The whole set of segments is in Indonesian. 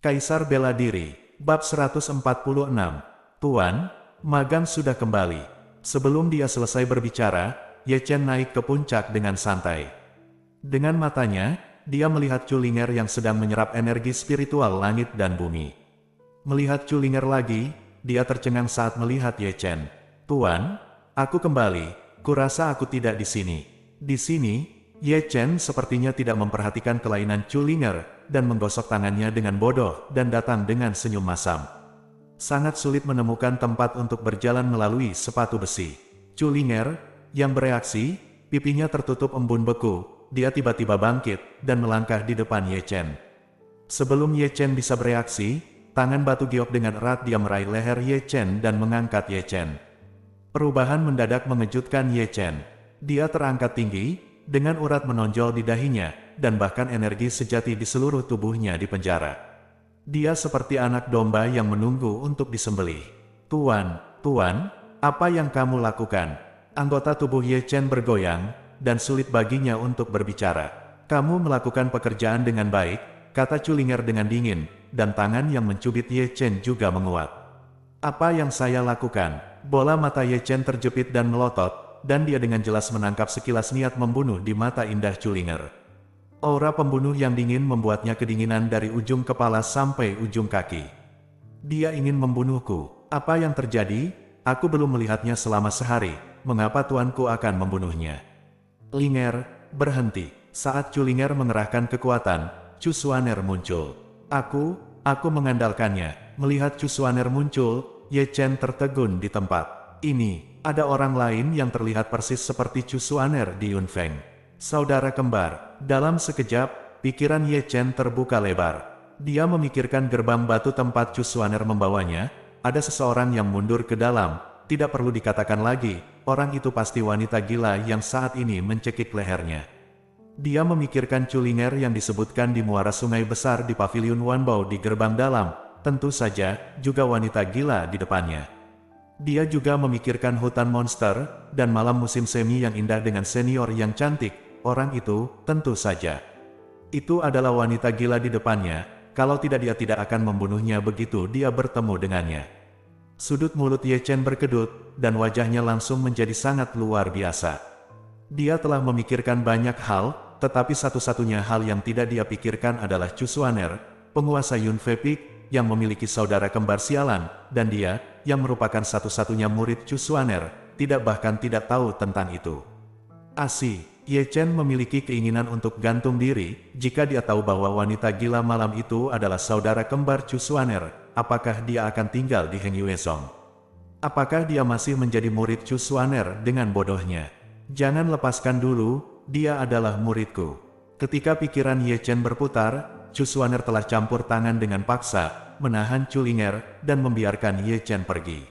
Kaisar Bela Diri, Bab 146. Tuan, magang sudah kembali. Sebelum dia selesai berbicara, Ye Chen naik ke puncak dengan santai. Dengan matanya, dia melihat Culinger yang sedang menyerap energi spiritual langit dan bumi. Melihat Culinger lagi, dia tercengang saat melihat Ye Chen. Tuan, aku kembali, kurasa aku tidak di sini. Di sini, Ye Chen sepertinya tidak memperhatikan kelainan Culinger, dan menggosok tangannya dengan bodoh, dan datang dengan senyum masam. Sangat sulit menemukan tempat untuk berjalan melalui sepatu besi. Culinger, yang bereaksi, pipinya tertutup embun beku, dia tiba-tiba bangkit, dan melangkah di depan Ye Chen. Sebelum Ye Chen bisa bereaksi, tangan batu giok dengan erat dia meraih leher Ye Chen dan mengangkat Ye Chen. Perubahan mendadak mengejutkan Ye Chen. Dia terangkat tinggi, dengan urat menonjol di dahinya, dan bahkan energi sejati di seluruh tubuhnya di penjara. Dia seperti anak domba yang menunggu untuk disembelih. Tuan, apa yang kamu lakukan? Anggota tubuh Ye Chen bergoyang, dan sulit baginya untuk berbicara. Kamu melakukan pekerjaan dengan baik, kata Culinger dengan dingin, dan tangan yang mencubit Ye Chen juga menguat. Apa yang saya lakukan? Bola mata Ye Chen terjepit dan melotot, dan dia dengan jelas menangkap sekilas niat membunuh di mata indah Culinger. Aura pembunuh yang dingin membuatnya kedinginan dari ujung kepala sampai ujung kaki. Dia ingin membunuhku. Apa yang terjadi? Aku belum melihatnya selama sehari. Mengapa tuanku akan membunuhnya? Linger, berhenti. Saat Culinger mengerahkan kekuatan, Chu Xuaner muncul. Aku mengandalkannya. Melihat Chu Xuaner muncul, Ye Chen tertegun di tempat. Ini, ada orang lain yang terlihat persis seperti Chu Xuaner di Yunfeng. Saudara kembar. Dalam sekejap, pikiran Ye Chen terbuka lebar. Dia memikirkan gerbang batu tempat Chu Xuaner membawanya. Ada seseorang yang mundur ke dalam. Tidak perlu dikatakan lagi, orang itu pasti wanita gila yang saat ini mencekik lehernya. Dia memikirkan Culinger yang disebutkan di muara sungai besar di pavilion Wanbao di gerbang dalam. Tentu saja, juga wanita gila di depannya. Dia juga memikirkan hutan monster, dan malam musim semi yang indah dengan senior yang cantik. Orang itu, tentu saja. Itu adalah wanita gila di depannya, kalau tidak dia tidak akan membunuhnya begitu dia bertemu dengannya. Sudut mulut Ye Chen berkedut, dan wajahnya langsung menjadi sangat luar biasa. Dia telah memikirkan banyak hal, tetapi satu-satunya hal yang tidak dia pikirkan adalah Chu Xuaner, penguasa Yunfei Peak, yang memiliki saudara kembar sialan, dan dia, yang merupakan satu-satunya murid Chu Xuaner, bahkan tidak tahu tentang itu. Ye Chen memiliki keinginan untuk gantung diri, jika dia tahu bahwa wanita gila malam itu adalah saudara kembar Chu Xuaner, apakah dia akan tinggal di Heng Yuezong? Apakah dia masih menjadi murid Chu Xuaner dengan bodohnya? Jangan lepaskan dulu, dia adalah muridku. Ketika pikiran Ye Chen berputar, Chu Xuaner telah campur tangan dengan paksa, menahan Culinger, dan membiarkan Ye Chen pergi.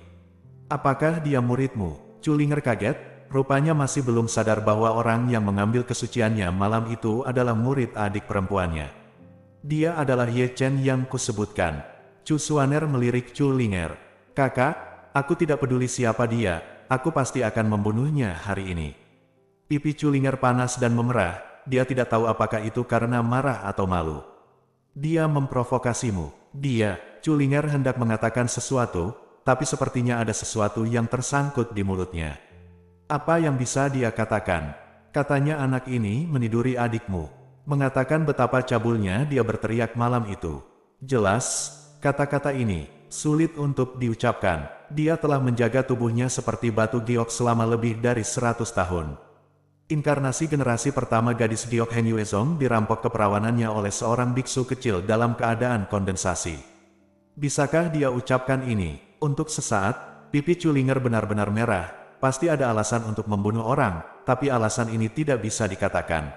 Apakah dia muridmu? Culinger kaget. Rupanya masih belum sadar bahwa orang yang mengambil kesuciannya malam itu adalah murid adik perempuannya. Dia adalah Ye Chen yang kusebutkan. Chu Xuaner melirik Culinger. Kakak, aku tidak peduli siapa dia, aku pasti akan membunuhnya hari ini. Pipi Culinger panas dan memerah, dia tidak tahu apakah itu karena marah atau malu. Dia memprovokasimu. Culinger hendak mengatakan sesuatu, tapi sepertinya ada sesuatu yang tersangkut di mulutnya. Apa yang bisa dia katakan? Katanya anak ini meniduri adikmu. Mengatakan betapa cabulnya dia berteriak malam itu. Jelas, kata-kata ini sulit untuk diucapkan. Dia telah menjaga tubuhnya seperti batu giok selama lebih dari 100 tahun. Inkarnasi generasi pertama gadis giok Heng Yuezong dirampok keperawanannya oleh seorang biksu kecil dalam keadaan kondensasi. Bisakah dia ucapkan ini? Untuk sesaat, pipi Culinger benar-benar merah. Pasti ada alasan untuk membunuh orang, tapi alasan ini tidak bisa dikatakan.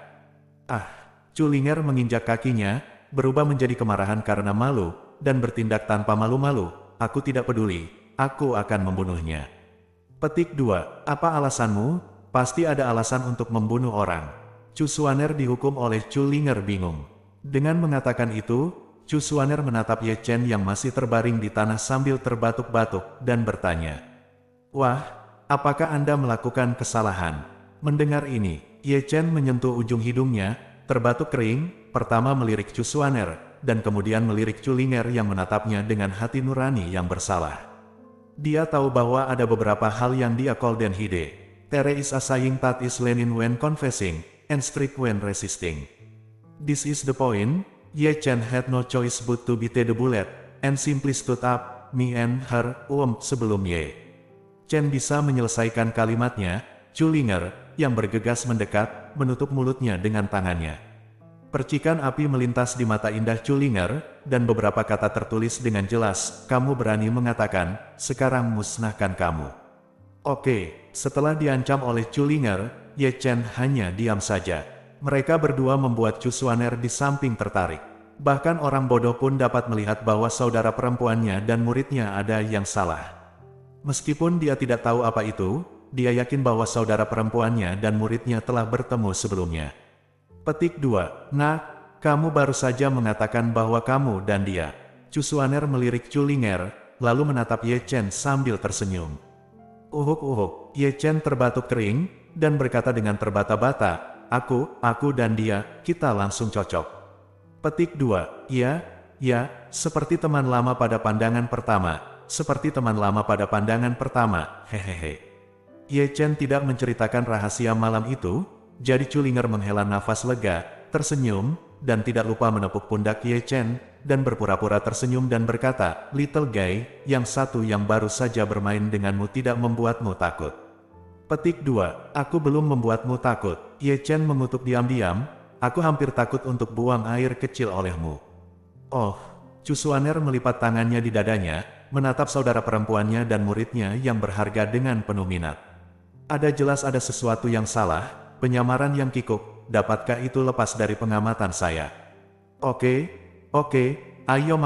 Culinger menginjak kakinya, berubah menjadi kemarahan karena malu, dan bertindak tanpa malu-malu. Aku tidak peduli, aku akan membunuhnya. Petik 2. Apa alasanmu? Pasti ada alasan untuk membunuh orang. Chu Xuaner dihukum oleh Culinger bingung. Dengan mengatakan itu, Chu Xuaner menatap Ye Chen yang masih terbaring di tanah sambil terbatuk-batuk, dan bertanya. Wah, apakah Anda melakukan kesalahan? Mendengar ini, Ye Chen menyentuh ujung hidungnya, terbatuk kering, pertama melirik Chu Xuaner, dan kemudian melirik Culinger yang menatapnya dengan hati nurani yang bersalah. Dia tahu bahwa ada beberapa hal yang dia couldn't hide. There is a saying that is lenin when confessing, and strict when resisting. This is the point. Ye Chen had no choice but to bite the bullet, and simply stood up, me and her, sebelum Ye Chen bisa menyelesaikan kalimatnya, Culinger, yang bergegas mendekat, menutup mulutnya dengan tangannya. Percikan api melintas di mata indah Culinger, dan beberapa kata tertulis dengan jelas, kamu berani mengatakan, sekarang musnahkan kamu. Oke, setelah diancam oleh Culinger, Ye Chen hanya diam saja. Mereka berdua membuat Chu Xuaner di samping tertarik. Bahkan orang bodoh pun dapat melihat bahwa saudara perempuannya dan muridnya ada yang salah. Meskipun dia tidak tahu apa itu, dia yakin bahwa saudara perempuannya dan muridnya telah bertemu sebelumnya. Petik 2. Nah, kamu baru saja mengatakan bahwa kamu dan dia. Chu Xuaner melirik Culinger, lalu menatap Ye Chen sambil tersenyum. Uhuk. Ye Chen terbatuk kering, dan berkata dengan terbata-bata, aku dan dia, kita langsung cocok. Petik 2. Ya, seperti teman lama pada pandangan pertama, hehehe. Ye Chen tidak menceritakan rahasia malam itu, jadi Culinger menghela nafas lega, tersenyum, dan tidak lupa menepuk pundak Ye Chen, dan berpura-pura tersenyum dan berkata, little guy, yang satu yang baru saja bermain denganmu tidak membuatmu takut. Petik 2. Aku belum membuatmu takut. Ye Chen mengutuk diam-diam, aku hampir takut untuk buang air kecil olehmu. Oh, Chu Xuaner melipat tangannya di dadanya, menatap saudara perempuannya dan muridnya yang berharga dengan penuh minat. Ada sesuatu yang salah, penyamaran yang kikuk, dapatkah itu lepas dari pengamatan saya? Oke, ayo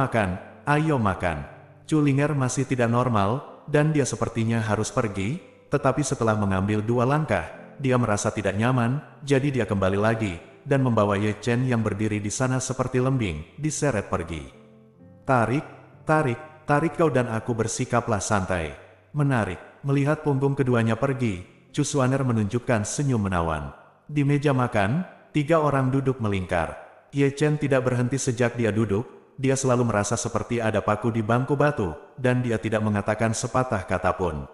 makan. Culinger masih tidak normal, dan dia sepertinya harus pergi. Tetapi setelah mengambil 2 langkah, dia merasa tidak nyaman, jadi dia kembali lagi, dan membawa Ye Chen yang berdiri di sana seperti lembing, diseret pergi. Tarik kau dan aku bersikaplah santai. Menarik, melihat punggung keduanya pergi, Chu Xuaner menunjukkan senyum menawan. Di meja makan, 3 orang duduk melingkar. Ye Chen tidak berhenti sejak dia duduk, dia selalu merasa seperti ada paku di bangku batu, dan dia tidak mengatakan sepatah kata pun.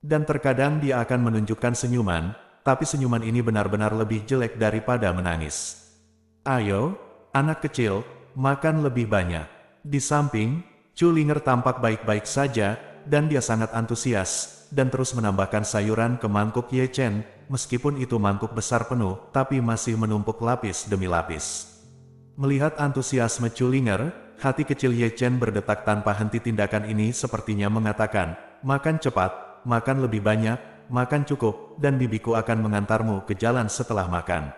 Dan terkadang dia akan menunjukkan senyuman, tapi senyuman ini benar-benar lebih jelek daripada menangis. Ayo, anak kecil, makan lebih banyak. Di samping, Culinger tampak baik-baik saja, dan dia sangat antusias, dan terus menambahkan sayuran ke mangkuk Ye Chen, meskipun itu mangkuk besar penuh, tapi masih menumpuk lapis demi lapis. Melihat antusiasme Culinger, hati kecil Ye Chen berdetak tanpa henti. Tindakan ini sepertinya mengatakan, makan cepat, makan lebih banyak, makan cukup, dan bibiku akan mengantarmu ke jalan setelah makan.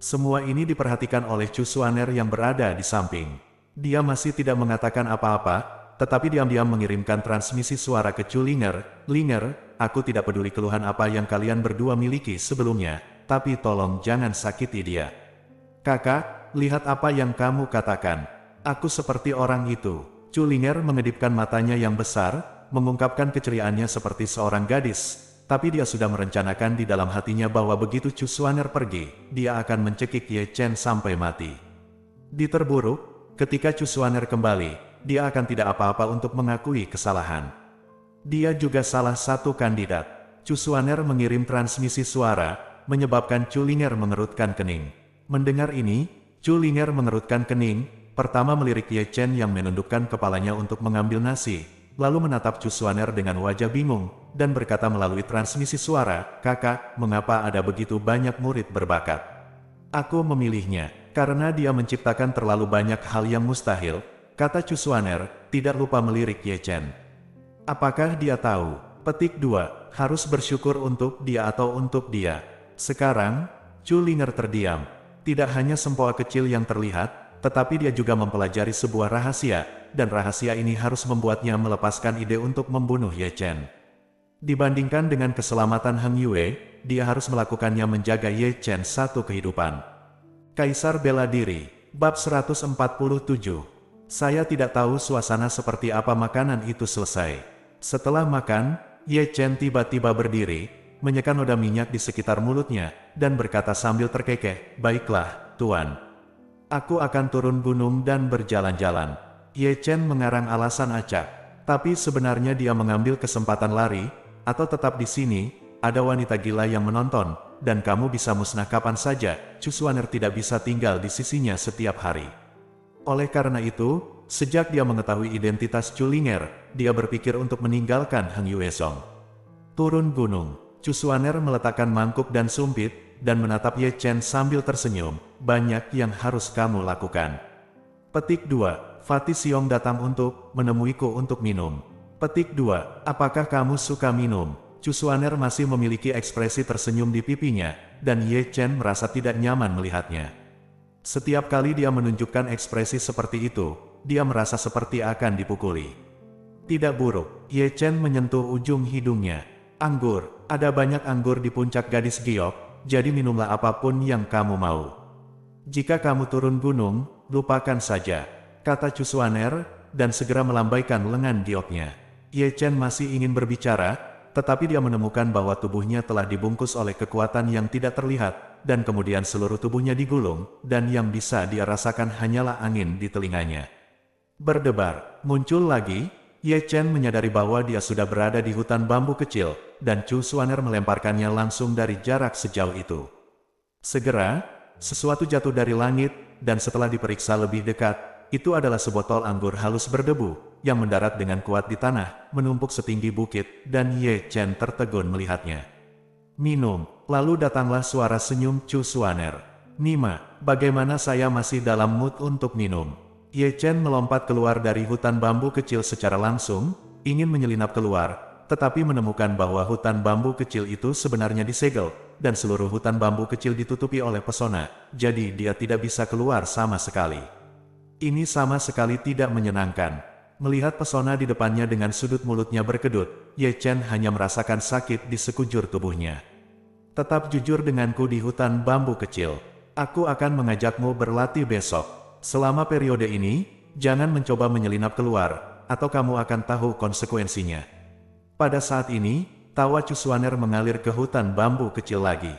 Semua ini diperhatikan oleh Chu Xuaner yang berada di samping. Dia masih tidak mengatakan apa-apa, tetapi diam-diam mengirimkan transmisi suara ke Culinger. Linger, aku tidak peduli keluhan apa yang kalian berdua miliki sebelumnya, tapi tolong jangan sakiti dia. Kakak, lihat apa yang kamu katakan. Aku seperti orang itu. Culinger mengedipkan matanya yang besar, mengungkapkan keceriaannya seperti seorang gadis, tapi dia sudah merencanakan di dalam hatinya bahwa begitu Chu Xuaner pergi, dia akan mencekik Ye Chen sampai mati. Di terburuk, ketika Chu Xuaner kembali, dia akan tidak apa-apa untuk mengakui kesalahan. Dia juga salah satu kandidat. Chu Xuaner mengirim transmisi suara, menyebabkan Culinger mengerutkan kening. Mendengar ini, Culinger mengerutkan kening, pertama melirik Ye Chen yang menundukkan kepalanya untuk mengambil nasi, lalu menatap Chu Xuaner dengan wajah bingung, dan berkata melalui transmisi suara, kakak, mengapa ada begitu banyak murid berbakat? Aku memilihnya, karena dia menciptakan terlalu banyak hal yang mustahil, kata Chu Xuaner, tidak lupa melirik Ye Chen. Apakah dia tahu? Petik 2, harus bersyukur untuk dia atau untuk dia. Sekarang, Culinger terdiam. Tidak hanya sempoa kecil yang terlihat, tetapi dia juga mempelajari sebuah rahasia, dan rahasia ini harus membuatnya melepaskan ide untuk membunuh Ye Chen. Dibandingkan dengan keselamatan Heng Yue, dia harus melakukannya menjaga Ye Chen satu kehidupan. Kaisar bela diri, bab 147. Saya tidak tahu suasana seperti apa makanan itu selesai. Setelah makan, Ye Chen tiba-tiba berdiri, menyekan noda minyak di sekitar mulutnya, dan berkata sambil terkekeh, baiklah, Tuan. Aku akan turun gunung dan berjalan-jalan. Ye Chen mengarang alasan acak. Tapi sebenarnya dia mengambil kesempatan lari, atau tetap di sini, ada wanita gila yang menonton, dan kamu bisa musnah kapan saja. Chu Xuaner tidak bisa tinggal di sisinya setiap hari. Oleh karena itu, sejak dia mengetahui identitas Chu Linger, dia berpikir untuk meninggalkan Heng Yuezong. Turun gunung. Chu Xuaner meletakkan mangkuk dan sumpit, dan menatap Ye Chen sambil tersenyum. Banyak yang harus kamu lakukan. Petik 2. Fatih Xiong datang untuk menemuiku untuk minum. Petik 2. Apakah kamu suka minum? Chu Xuaner masih memiliki ekspresi tersenyum di pipinya, dan Ye Chen merasa tidak nyaman melihatnya. Setiap kali dia menunjukkan ekspresi seperti itu, dia merasa seperti akan dipukuli. Tidak buruk. Ye Chen menyentuh ujung hidungnya. Anggur. Ada banyak anggur di puncak gadis giok, jadi minumlah apapun yang kamu mau. Jika kamu turun gunung, lupakan saja, kata Chu Xuaner, dan segera melambaikan lengan gioknya. Ye Chen masih ingin berbicara, tetapi dia menemukan bahwa tubuhnya telah dibungkus oleh kekuatan yang tidak terlihat, dan kemudian seluruh tubuhnya digulung, dan yang bisa dia rasakan hanyalah angin di telinganya. Berdebar, muncul lagi. Ye Chen menyadari bahwa dia sudah berada di hutan bambu kecil, dan Chu Xuaner melemparkannya langsung dari jarak sejauh itu. Segera, sesuatu jatuh dari langit, dan setelah diperiksa lebih dekat, itu adalah sebotol anggur halus berdebu, yang mendarat dengan kuat di tanah, menumpuk setinggi bukit, dan Ye Chen tertegun melihatnya. Minum. Lalu datanglah suara senyum Chu Xuaner. Nima, bagaimana saya masih dalam mood untuk minum? Ye Chen melompat keluar dari hutan bambu kecil secara langsung, ingin menyelinap keluar, tetapi menemukan bahwa hutan bambu kecil itu sebenarnya disegel, dan seluruh hutan bambu kecil ditutupi oleh pesona, jadi dia tidak bisa keluar sama sekali. Ini sama sekali tidak menyenangkan. Melihat pesona di depannya dengan sudut mulutnya berkedut, Ye Chen hanya merasakan sakit di sekujur tubuhnya. Tetap jujur denganku di hutan bambu kecil. Aku akan mengajakmu berlatih besok. Selama periode ini, jangan mencoba menyelinap keluar, atau kamu akan tahu konsekuensinya. Pada saat ini, tawa Chu Xuaner mengalir ke hutan bambu kecil lagi.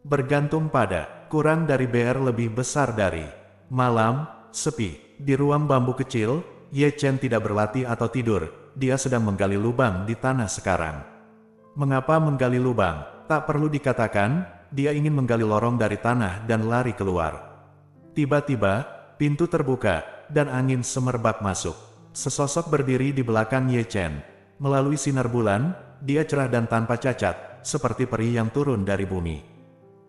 Bergantung pada, kurang dari BR lebih besar dari. Malam, sepi. Di ruang bambu kecil, Ye Chen tidak berlatih atau tidur, dia sedang menggali lubang di tanah sekarang. Mengapa menggali lubang? Tak perlu dikatakan, dia ingin menggali lorong dari tanah dan lari keluar. Tiba-tiba, pintu terbuka, dan angin semerbak masuk. Sesosok berdiri di belakang Ye Chen. Melalui sinar bulan, dia cerah dan tanpa cacat, seperti peri yang turun dari bumi.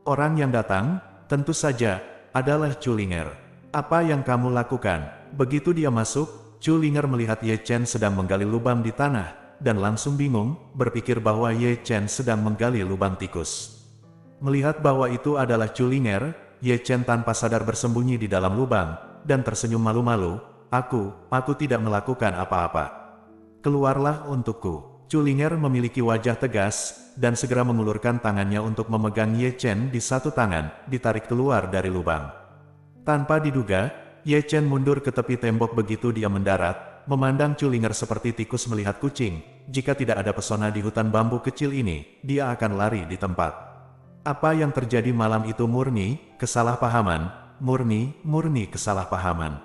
Orang yang datang, tentu saja, adalah Chu Linger. Apa yang kamu lakukan? Begitu dia masuk, Chu Linger melihat Ye Chen sedang menggali lubang di tanah, dan langsung bingung, berpikir bahwa Ye Chen sedang menggali lubang tikus. Melihat bahwa itu adalah Chu Linger, Ye Chen tanpa sadar bersembunyi di dalam lubang, dan tersenyum malu-malu. Aku tidak melakukan apa-apa. Keluarlah untukku. Chu Linger memiliki wajah tegas, dan segera mengulurkan tangannya untuk memegang Ye Chen di satu tangan, ditarik keluar dari lubang. Tanpa diduga, Ye Chen mundur ke tepi tembok begitu dia mendarat, memandang Chu Linger seperti tikus melihat kucing. Jika tidak ada pesona di hutan bambu kecil ini, dia akan lari di tempat. Apa yang terjadi malam itu murni kesalahpahaman, murni kesalahpahaman.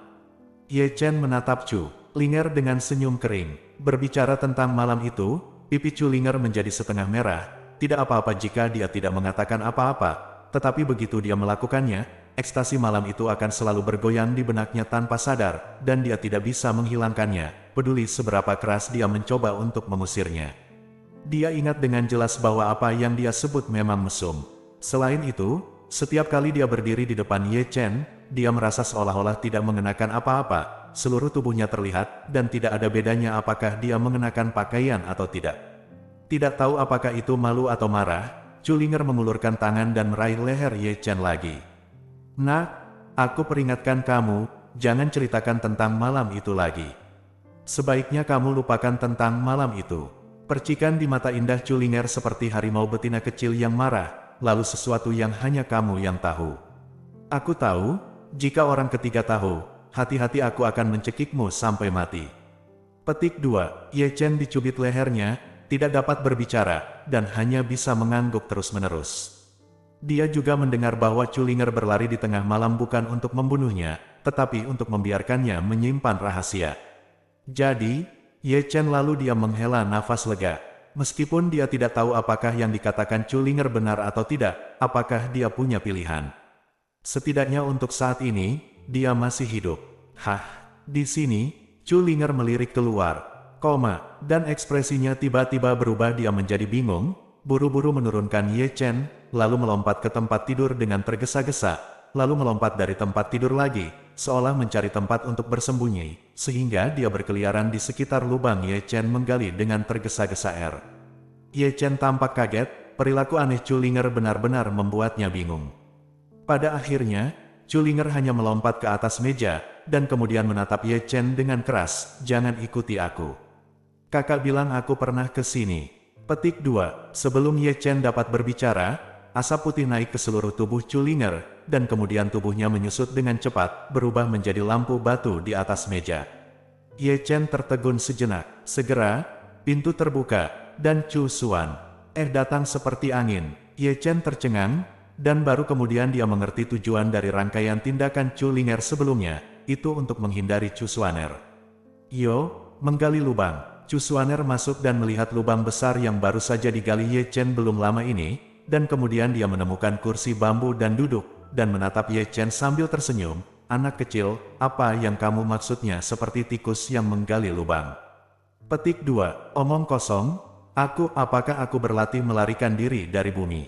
Ye Chen menatap Chu Linger dengan senyum kering. Berbicara tentang malam itu, pipi Chu Linger menjadi setengah merah. Tidak apa-apa jika dia tidak mengatakan apa-apa, tetapi begitu dia melakukannya, ekstasi malam itu akan selalu bergoyang di benaknya tanpa sadar, dan dia tidak bisa menghilangkannya, peduli seberapa keras dia mencoba untuk mengusirnya. Dia ingat dengan jelas bahwa apa yang dia sebut memang mesum. Selain itu, setiap kali dia berdiri di depan Ye Chen, dia merasa seolah-olah tidak mengenakan apa-apa, seluruh tubuhnya terlihat, dan tidak ada bedanya apakah dia mengenakan pakaian atau tidak. Tidak tahu apakah itu malu atau marah, Chu Linger mengulurkan tangan dan meraih leher Ye Chen lagi. Nak, aku peringatkan kamu, jangan ceritakan tentang malam itu lagi. Sebaiknya kamu lupakan tentang malam itu. Percikan di mata indah Chu Linger seperti harimau betina kecil yang marah, lalu sesuatu yang hanya kamu yang tahu. Aku tahu, jika orang ketiga tahu, hati-hati aku akan mencekikmu sampai mati. Petik 2. Ye Chen dicubit lehernya, tidak dapat berbicara, dan hanya bisa mengangguk terus-menerus. Dia juga mendengar bahwa Chulinger berlari di tengah malam bukan untuk membunuhnya, tetapi untuk membiarkannya menyimpan rahasia. Jadi, Ye Chen lalu dia menghela nafas lega. Meskipun dia tidak tahu apakah yang dikatakan Chulinger benar atau tidak, apakah dia punya pilihan. Setidaknya untuk saat ini, dia masih hidup. Hah, di sini, Chulinger melirik keluar, dan ekspresinya tiba-tiba berubah. Dia menjadi bingung, buru-buru menurunkan Ye Chen, lalu melompat ke tempat tidur dengan tergesa-gesa, lalu melompat dari tempat tidur lagi, seolah mencari tempat untuk bersembunyi, sehingga dia berkeliaran di sekitar lubang Ye Chen menggali dengan tergesa-gesa. Ye Chen tampak kaget, perilaku aneh Chulinger benar-benar membuatnya bingung. Pada akhirnya, Chulinger hanya melompat ke atas meja, dan kemudian menatap Ye Chen dengan keras, "Jangan ikuti aku. Kakak bilang aku pernah ke sini." Petik 2. Sebelum Ye Chen dapat berbicara, asap putih naik ke seluruh tubuh Chulinger, dan kemudian tubuhnya menyusut dengan cepat, berubah menjadi lampu batu di atas meja. Ye Chen tertegun sejenak. Segera, pintu terbuka, dan Chu Xuan datang seperti angin. Ye Chen tercengang, dan baru kemudian dia mengerti tujuan dari rangkaian tindakan Chulinger sebelumnya, itu untuk menghindari Chu Xuaner. "Yo, menggali lubang." Chu Xuaner masuk dan melihat lubang besar yang baru saja digali Ye Chen belum lama ini, dan kemudian dia menemukan kursi bambu dan duduk, dan menatap Ye Chen sambil tersenyum. "Anak kecil, apa yang kamu maksudnya seperti tikus yang menggali lubang?" Petik 2. Omong kosong, apakah aku berlatih melarikan diri dari bumi?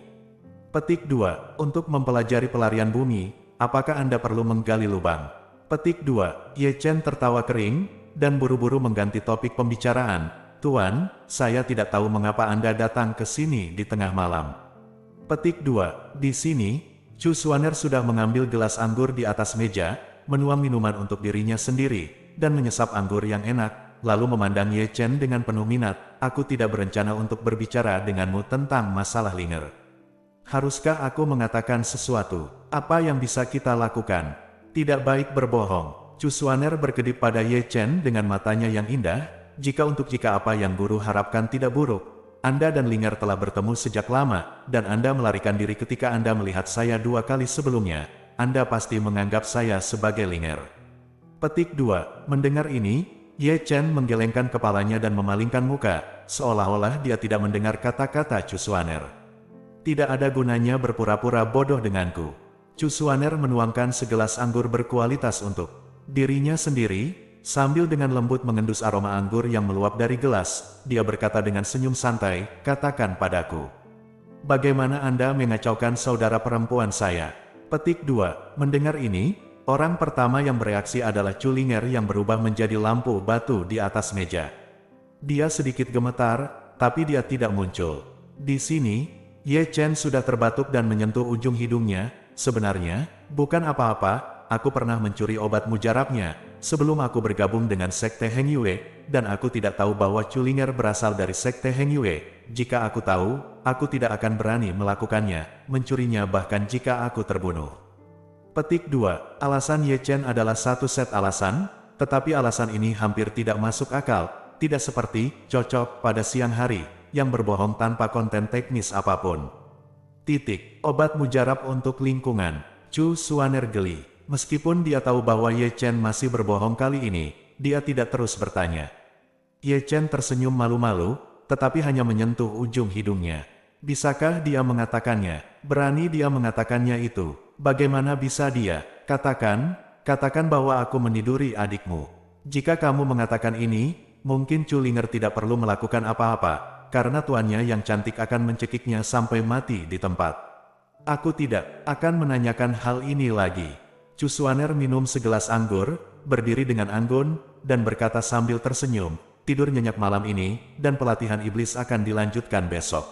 Petik 2. Untuk mempelajari pelarian bumi, apakah Anda perlu menggali lubang? Petik 2. Ye Chen tertawa kering, dan buru-buru mengganti topik pembicaraan. "Tuan, saya tidak tahu mengapa Anda datang ke sini di tengah malam." Petik 2. Di sini, Chu Xuaner sudah mengambil gelas anggur di atas meja, menuang minuman untuk dirinya sendiri, dan menyesap anggur yang enak, lalu memandang Ye Chen dengan penuh minat. "Aku tidak berencana untuk berbicara denganmu tentang masalah Linger. Haruskah aku mengatakan sesuatu? Apa yang bisa kita lakukan?" "Tidak baik berbohong." Chu Xuaner berkedip pada Ye Chen dengan matanya yang indah. Jika apa yang guru harapkan tidak buruk, Anda dan Linger telah bertemu sejak lama, dan Anda melarikan diri ketika Anda melihat saya 2 kali sebelumnya. Anda pasti menganggap saya sebagai Linger." Petik 2. Mendengar ini, Ye Chen menggelengkan kepalanya dan memalingkan muka, seolah-olah dia tidak mendengar kata-kata Chu Xuaner. "Tidak ada gunanya berpura-pura bodoh denganku." Chu Xuaner menuangkan segelas anggur berkualitas untuk dirinya sendiri, sambil dengan lembut mengendus aroma anggur yang meluap dari gelas. Dia berkata dengan senyum santai, "Katakan padaku, bagaimana Anda mengacaukan saudara perempuan saya?" Petik 2. Mendengar ini, orang pertama yang bereaksi adalah Chulinger yang berubah menjadi lampu batu di atas meja. Dia sedikit gemetar, tapi dia tidak muncul. Di sini, Ye Chen sudah terbatuk dan menyentuh ujung hidungnya. "Sebenarnya, bukan apa-apa, aku pernah mencuri obat mujarabnya, sebelum aku bergabung dengan Sekte Heng Yue, dan aku tidak tahu bahwa Chulinger berasal dari Sekte Heng Yue. Jika aku tahu, aku tidak akan berani melakukannya, mencurinya bahkan jika aku terbunuh." Petik 2. Alasan Ye Chen adalah satu set alasan, tetapi alasan ini hampir tidak masuk akal, tidak seperti cocok pada siang hari, yang berbohong tanpa konten teknis apapun. Obat mujarab untuk lingkungan. Chu Xuaner geli. Meskipun dia tahu bahwa Ye Chen masih berbohong kali ini, dia tidak terus bertanya. Ye Chen tersenyum malu-malu, tetapi hanya menyentuh ujung hidungnya. Bisakah dia mengatakannya? Berani dia mengatakannya itu? Bagaimana bisa dia? Katakan bahwa aku meniduri adikmu. Jika kamu mengatakan ini, mungkin Chulinger tidak perlu melakukan apa-apa, karena tuannya yang cantik akan mencekiknya sampai mati di tempat. Aku tidak akan menanyakan hal ini lagi. Chu Xuaner minum segelas anggur, berdiri dengan anggun, dan berkata sambil tersenyum, "Tidur nyenyak malam ini, dan pelatihan iblis akan dilanjutkan besok."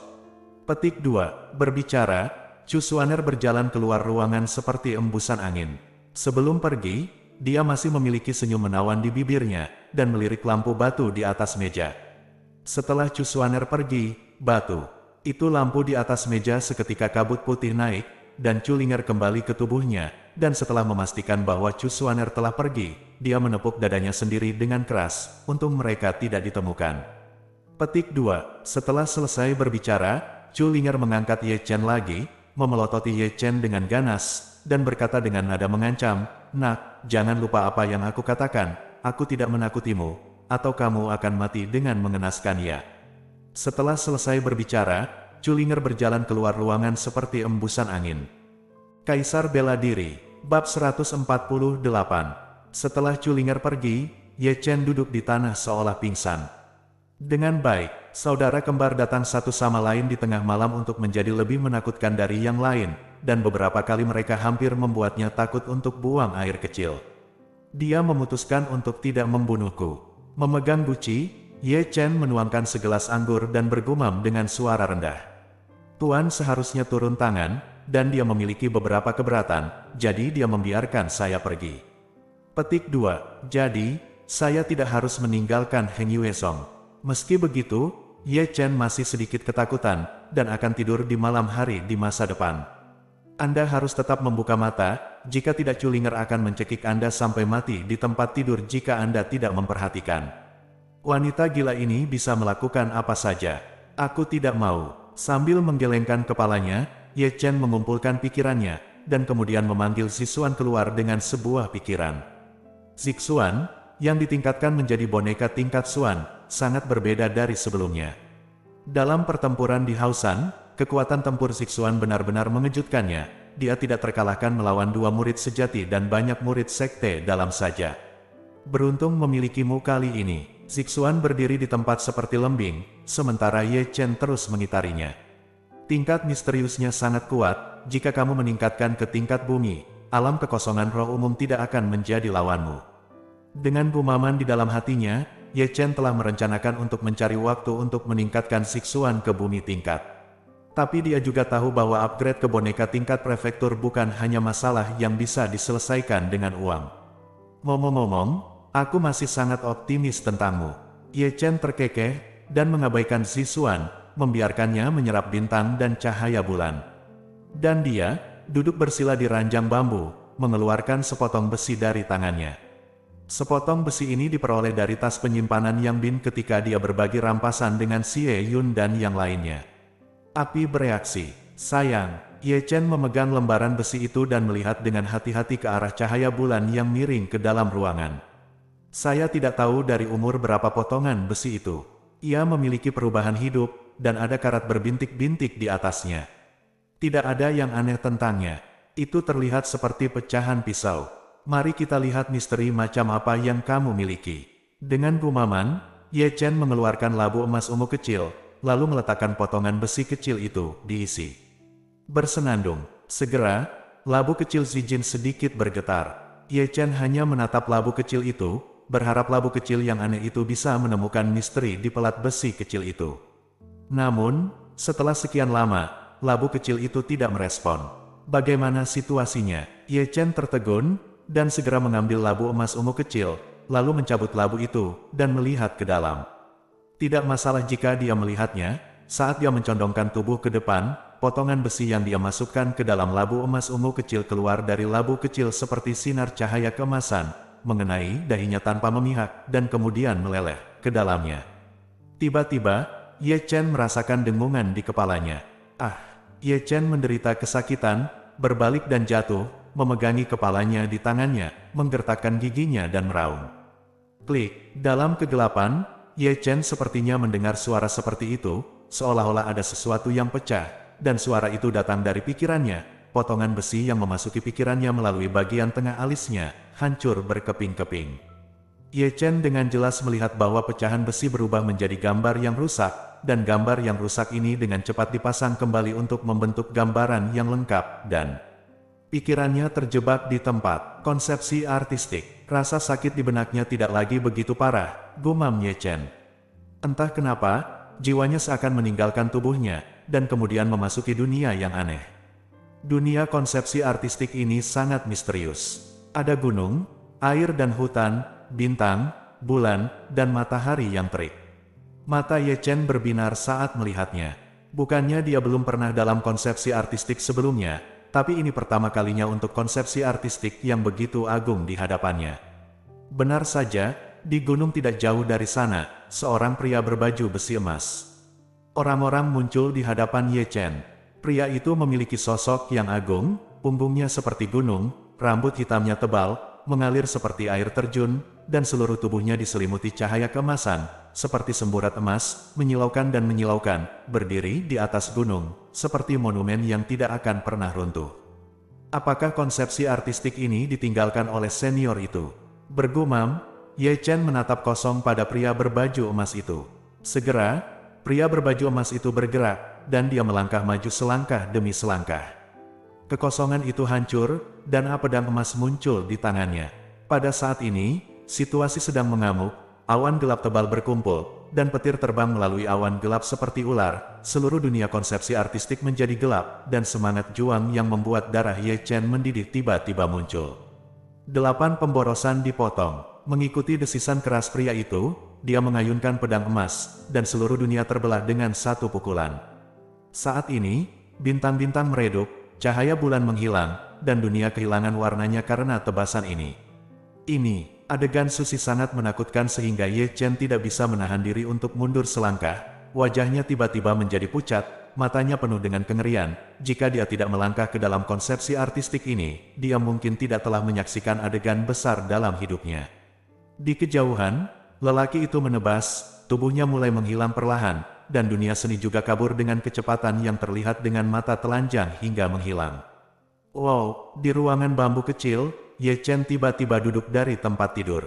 Petik 2. Berbicara, Chu Xuaner berjalan keluar ruangan seperti embusan angin. Sebelum pergi, dia masih memiliki senyum menawan di bibirnya, dan melirik lampu batu di atas meja. Setelah Chu Xuaner pergi, itu lampu di atas meja seketika kabut putih naik, dan Chulinger kembali ke tubuhnya, dan setelah memastikan bahwa Chu Xuaner telah pergi, dia menepuk dadanya sendiri dengan keras, untung mereka tidak ditemukan. Petik 2. Setelah selesai berbicara, Chulinger mengangkat Ye Chen lagi, memelototi Ye Chen dengan ganas, dan berkata dengan nada mengancam, "Nak, jangan lupa apa yang aku katakan, aku tidak menakutimu, atau kamu akan mati dengan mengenaskannya." Setelah selesai berbicara, Culinger berjalan keluar ruangan seperti embusan angin. Kaisar bela diri, bab 148. Setelah Culinger pergi, Ye Chen duduk di tanah seolah pingsan. Dengan baik, saudara kembar datang satu sama lain di tengah malam untuk menjadi lebih menakutkan dari yang lain, dan beberapa kali mereka hampir membuatnya takut untuk buang air kecil. Dia memutuskan untuk tidak membunuhku. Memegang guci, Ye Chen menuangkan segelas anggur dan bergumam dengan suara rendah. "Tuan seharusnya turun tangan, dan dia memiliki beberapa keberatan, jadi dia membiarkan saya pergi." Petik 2. Jadi, saya tidak harus meninggalkan Heng Yuesong. Meski begitu, Ye Chen masih sedikit ketakutan, dan akan tidur di malam hari di masa depan. Anda harus tetap membuka mata, jika tidak Culinger akan mencekik Anda sampai mati di tempat tidur jika Anda tidak memperhatikan. Wanita gila ini bisa melakukan apa saja. Aku tidak mau. Sambil menggelengkan kepalanya, Ye Chen mengumpulkan pikirannya, dan kemudian memanggil Zixuan keluar dengan sebuah pikiran. Zixuan, yang ditingkatkan menjadi boneka tingkat Xuan, sangat berbeda dari sebelumnya. Dalam pertempuran di Haosan, kekuatan tempur Zixuan benar-benar mengejutkannya. Dia tidak terkalahkan melawan dua murid sejati dan banyak murid sekte dalam saja. "Beruntung memilikimu kali ini." Zixuan berdiri di tempat seperti lembing, sementara Ye Chen terus mengitarinya. "Tingkat misteriusnya sangat kuat, jika kamu meningkatkan ke tingkat bumi, alam kekosongan roh umum tidak akan menjadi lawanmu." Dengan gumaman di dalam hatinya, Ye Chen telah merencanakan untuk mencari waktu untuk meningkatkan Zixuan ke bumi tingkat. Tapi dia juga tahu bahwa upgrade ke boneka tingkat prefektur bukan hanya masalah yang bisa diselesaikan dengan uang. "Ngomong-ngomong, aku masih sangat optimis tentangmu." Ye Chen terkekeh, dan mengabaikan Zixuan, membiarkannya menyerap bintang dan cahaya bulan. Dan dia, duduk bersila di ranjang bambu, mengeluarkan sepotong besi dari tangannya. Sepotong besi ini diperoleh dari tas penyimpanan Yang Bin ketika dia berbagi rampasan dengan Xie Yun dan yang lainnya. Api bereaksi. "Sayang." Ye Chen memegang lembaran besi itu dan melihat dengan hati-hati ke arah cahaya bulan yang miring ke dalam ruangan. "Saya tidak tahu dari umur berapa potongan besi itu. Ia memiliki perubahan hidup, dan ada karat berbintik-bintik di atasnya. Tidak ada yang aneh tentangnya. Itu terlihat seperti pecahan pisau. Mari kita lihat misteri macam apa yang kamu miliki." Dengan gumaman, Ye Chen mengeluarkan labu emas ungu kecil, lalu meletakkan potongan besi kecil itu diisi. Bersenandung. Segera, labu kecil Zijin sedikit bergetar. Ye Chen hanya menatap labu kecil itu, berharap labu kecil yang aneh itu bisa menemukan misteri di pelat besi kecil itu. Namun, setelah sekian lama, labu kecil itu tidak merespon. Bagaimana situasinya? Ye Chen tertegun, dan segera mengambil labu emas ungu kecil, lalu mencabut labu itu, dan melihat ke dalam. Tidak masalah jika dia melihatnya, saat dia mencondongkan tubuh ke depan, potongan besi yang dia masukkan ke dalam labu emas ungu kecil keluar dari labu kecil seperti sinar cahaya keemasan, mengenai dahinya tanpa memihak, dan kemudian meleleh ke dalamnya. Tiba-tiba, Ye Chen merasakan dengungan di kepalanya. Ye Chen menderita kesakitan, berbalik dan jatuh, memegangi kepalanya di tangannya, menggertakkan giginya dan meraung. Klik. Dalam kegelapan, Ye Chen sepertinya mendengar suara seperti itu, seolah-olah ada sesuatu yang pecah, dan suara itu datang dari pikirannya. Potongan besi yang memasuki pikirannya melalui bagian tengah alisnya, hancur berkeping-keping. Ye Chen dengan jelas melihat bahwa pecahan besi berubah menjadi gambar yang rusak, dan gambar yang rusak ini dengan cepat dipasang kembali untuk membentuk gambaran yang lengkap, dan pikirannya terjebak di tempat. Konsepsi artistik. Rasa sakit di benaknya tidak lagi begitu parah, gumam Ye Chen. Entah kenapa, jiwanya seakan meninggalkan tubuhnya, dan kemudian memasuki dunia yang aneh. Dunia konsepsi artistik ini sangat misterius. Ada gunung, air dan hutan, bintang, bulan, dan matahari yang terik. Mata Ye Chen berbinar saat melihatnya. Bukannya dia belum pernah dalam konsepsi artistik sebelumnya, tapi ini pertama kalinya untuk konsepsi artistik yang begitu agung di hadapannya. Benar saja, di gunung tidak jauh dari sana, seorang pria berbaju besi emas. Orang-orang muncul di hadapan Ye Chen. Pria itu memiliki sosok yang agung, punggungnya seperti gunung, rambut hitamnya tebal, mengalir seperti air terjun, dan seluruh tubuhnya diselimuti cahaya keemasan, seperti semburat emas, menyilaukan dan menyilaukan, berdiri di atas gunung, seperti monumen yang tidak akan pernah runtuh. Apakah konsepsi artistik ini ditinggalkan oleh senior itu? Bergumam, Ye Chen menatap kosong pada pria berbaju emas itu. Segera, pria berbaju emas itu bergerak, dan dia melangkah maju selangkah demi selangkah. Kekosongan itu hancur, dan pedang emas muncul di tangannya. Pada saat ini, situasi sedang mengamuk, awan gelap tebal berkumpul, dan petir terbang melalui awan gelap seperti ular. Seluruh dunia konsepsi artistik menjadi gelap, dan semangat juang yang membuat darah Ye Chen mendidih tiba-tiba muncul. 8 pemborosan dipotong. Mengikuti desisan keras pria itu, dia mengayunkan pedang emas, dan seluruh dunia terbelah dengan satu pukulan. Saat ini, bintang-bintang meredup, cahaya bulan menghilang, dan dunia kehilangan warnanya karena tebasan ini. Ini, adegan Susi sangat menakutkan sehingga Ye Chen tidak bisa menahan diri untuk mundur selangkah. Wajahnya tiba-tiba menjadi pucat, matanya penuh dengan kengerian. Jika dia tidak melangkah ke dalam konsepsi artistik ini, dia mungkin tidak telah menyaksikan adegan besar dalam hidupnya. Di kejauhan, lelaki itu menebas, tubuhnya mulai menghilang perlahan, dan dunia seni juga kabur dengan kecepatan yang terlihat dengan mata telanjang hingga menghilang. Wow, di ruangan bambu kecil, Ye Chen tiba-tiba duduk dari tempat tidur.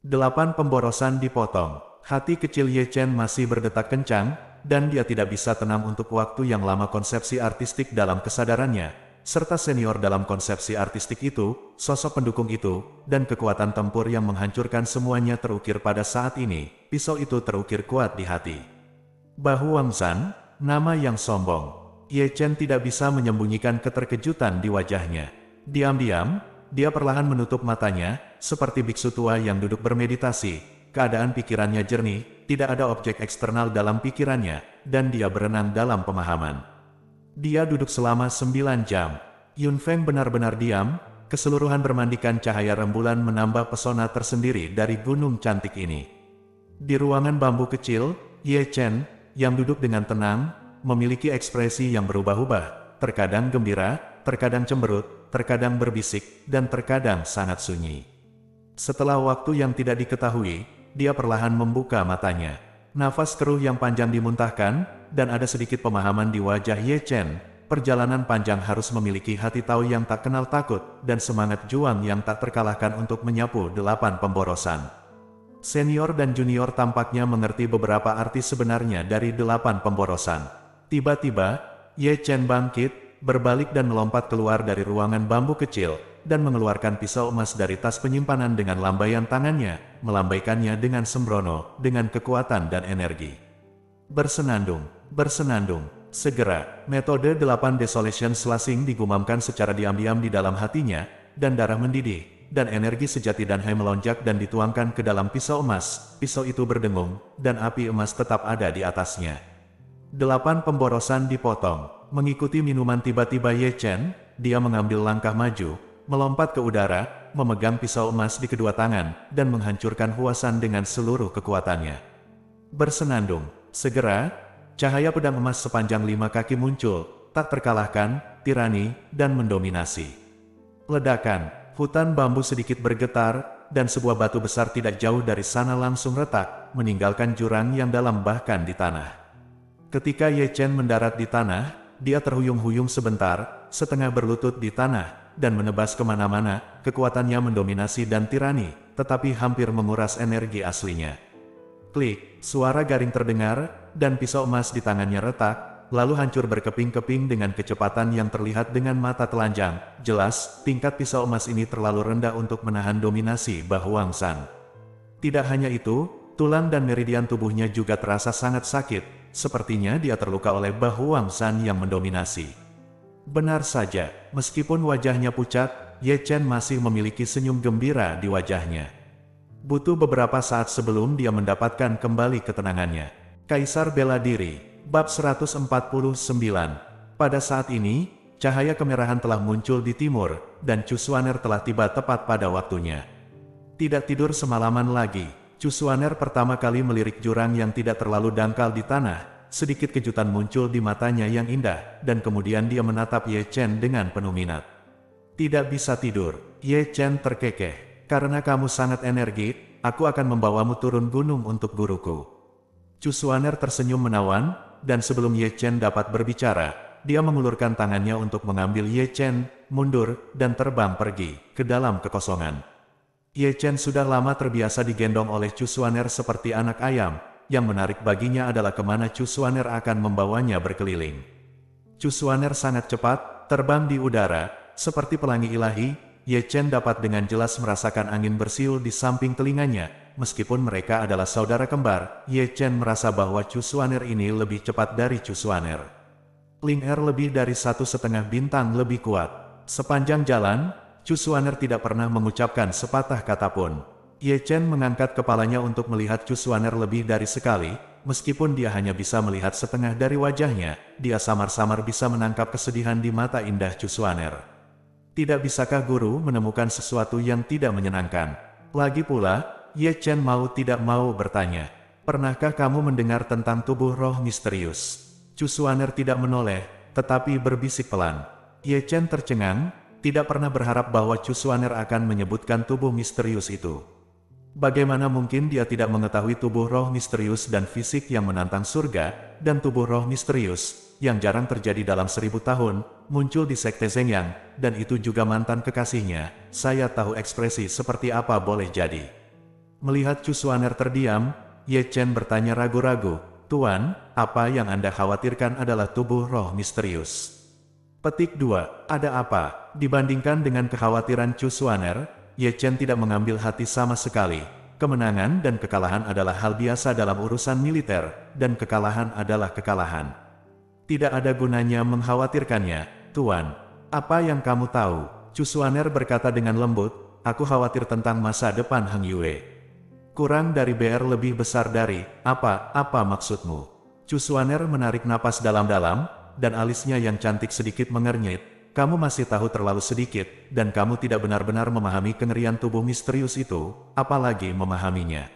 8 pemborosan dipotong. Hati kecil Ye Chen masih berdetak kencang, dan dia tidak bisa tenang untuk waktu yang lama. Konsepsi artistik dalam kesadarannya, serta senior dalam konsepsi artistik itu, sosok pendukung itu, dan kekuatan tempur yang menghancurkan semuanya terukir pada saat ini. Pisau itu terukir kuat di hati. Bahu Wangsan, nama yang sombong. Ye Chen tidak bisa menyembunyikan keterkejutan di wajahnya. Diam-diam, dia perlahan menutup matanya, seperti biksu tua yang duduk bermeditasi. Keadaan pikirannya jernih, tidak ada objek eksternal dalam pikirannya, dan dia berenang dalam pemahaman. Dia duduk selama 9 jam. Yun Feng benar-benar diam, keseluruhan bermandikan cahaya rembulan menambah pesona tersendiri dari gunung cantik ini. Di ruangan bambu kecil, Ye Chen, yang duduk dengan tenang, memiliki ekspresi yang berubah-ubah, terkadang gembira, terkadang cemberut, terkadang berbisik, dan terkadang sangat sunyi. Setelah waktu yang tidak diketahui, dia perlahan membuka matanya. Nafas keruh yang panjang dimuntahkan, dan ada sedikit pemahaman di wajah Ye Chen. Perjalanan panjang harus memiliki hati tahu yang tak kenal takut, dan semangat juang yang tak terkalahkan untuk menyapu 8 pemborosan. Senior dan junior tampaknya mengerti beberapa arti sebenarnya dari 8 pemborosan. Tiba-tiba, Ye Chen bangkit, berbalik dan melompat keluar dari ruangan bambu kecil, dan mengeluarkan pisau emas dari tas penyimpanan dengan lambaian tangannya, melambaikannya dengan sembrono, dengan kekuatan dan energi. Bersenandung, bersenandung. Segera, metode 8 Desolation Slashing digumamkan secara diam-diam di dalam hatinya, dan darah mendidih, dan energi sejati dan hai melonjak dan dituangkan ke dalam pisau emas. Pisau itu berdengung, dan api emas tetap ada di atasnya. 8 pemborosan dipotong. Mengikuti minuman tiba-tiba Ye Chen, dia mengambil langkah maju, melompat ke udara, memegang pisau emas di kedua tangan, dan menghancurkan Huasan dengan seluruh kekuatannya. Bersenandung, segera, cahaya pedang emas sepanjang 5 kaki muncul, tak terkalahkan, tirani, dan mendominasi. Ledakan, hutan bambu sedikit bergetar, dan sebuah batu besar tidak jauh dari sana langsung retak, meninggalkan jurang yang dalam bahkan di tanah. Ketika Ye Chen mendarat di tanah, dia terhuyung-huyung sebentar, setengah berlutut di tanah, dan menebas kemana-mana. Kekuatannya mendominasi dan tirani, tetapi hampir menguras energi aslinya. Klik, suara garing terdengar, dan pisau emas di tangannya retak, lalu hancur berkeping-keping dengan kecepatan yang terlihat dengan mata telanjang. Jelas, tingkat pisau emas ini terlalu rendah untuk menahan dominasi Bahu Wangsan. Tidak hanya itu, tulang dan meridian tubuhnya juga terasa sangat sakit. Sepertinya dia terluka oleh Bahu Wangsan yang mendominasi. Benar saja, meskipun wajahnya pucat, Ye Chen masih memiliki senyum gembira di wajahnya. Butuh beberapa saat sebelum dia mendapatkan kembali ketenangannya. Kaisar Bela Diri, Bab 149. Pada saat ini, cahaya kemerahan telah muncul di timur, dan Chu Xuaner telah tiba tepat pada waktunya. Tidak tidur semalaman lagi, Chu Xuaner pertama kali melirik jurang yang tidak terlalu dangkal di tanah, sedikit kejutan muncul di matanya yang indah, dan kemudian dia menatap Ye Chen dengan penuh minat. Tidak bisa tidur, Ye Chen terkekeh. Karena kamu sangat energik, aku akan membawamu turun gunung untuk guruku. Chu Xuaner tersenyum menawan, dan sebelum Ye Chen dapat berbicara, dia mengulurkan tangannya untuk mengambil Ye Chen, mundur, dan terbang pergi ke dalam kekosongan. Ye Chen sudah lama terbiasa digendong oleh Chu Xuaner seperti anak ayam, yang menarik baginya adalah kemana Chu Xuaner akan membawanya berkeliling. Chu Xuaner sangat cepat, terbang di udara, seperti pelangi ilahi. Ye Chen dapat dengan jelas merasakan angin bersiul di samping telinganya. Meskipun mereka adalah saudara kembar, Ye Chen merasa bahwa Chu Xuaner ini lebih cepat dari Chu Xuaner. Ling Er lebih dari 1,5 bintang lebih kuat. Sepanjang jalan, Chu Xuaner tidak pernah mengucapkan sepatah kata pun. Ye Chen mengangkat kepalanya untuk melihat Chu Xuaner lebih dari sekali, meskipun dia hanya bisa melihat setengah dari wajahnya, dia samar-samar bisa menangkap kesedihan di mata indah Chu Xuaner. Tidak bisakah guru menemukan sesuatu yang tidak menyenangkan? Lagi pula, Ye Chen mau tidak mau bertanya, pernahkah kamu mendengar tentang tubuh roh misterius? Chu Xuaner tidak menoleh, tetapi berbisik pelan. Ye Chen tercengang, tidak pernah berharap bahwa Chu Xuaner akan menyebutkan tubuh misterius itu. Bagaimana mungkin dia tidak mengetahui tubuh roh misterius dan fisik yang menantang surga, dan tubuh roh misterius, yang jarang terjadi dalam 1000 tahun, muncul di Sekte Zhengyang, dan itu juga mantan kekasihnya. Saya tahu ekspresi seperti apa boleh jadi. Melihat Chu Xuaner terdiam, Ye Chen bertanya ragu-ragu, Tuan, apa yang Anda khawatirkan adalah tubuh roh misterius. Petik 2, ada apa? Dibandingkan dengan kekhawatiran Chu Xuaner, Ye Chen tidak mengambil hati sama sekali. Kemenangan dan kekalahan adalah hal biasa dalam urusan militer, dan kekalahan adalah kekalahan. Tidak ada gunanya mengkhawatirkannya, Tuan. Apa yang kamu tahu? Chu Xuaner berkata dengan lembut, aku khawatir tentang masa depan Heng Yue. Kurang dari BR lebih besar dari, apa maksudmu? Chu Xuaner menarik napas dalam-dalam, dan alisnya yang cantik sedikit mengernyit. Kamu masih tahu terlalu sedikit, dan kamu tidak benar-benar memahami kengerian tubuh misterius itu, apalagi memahaminya.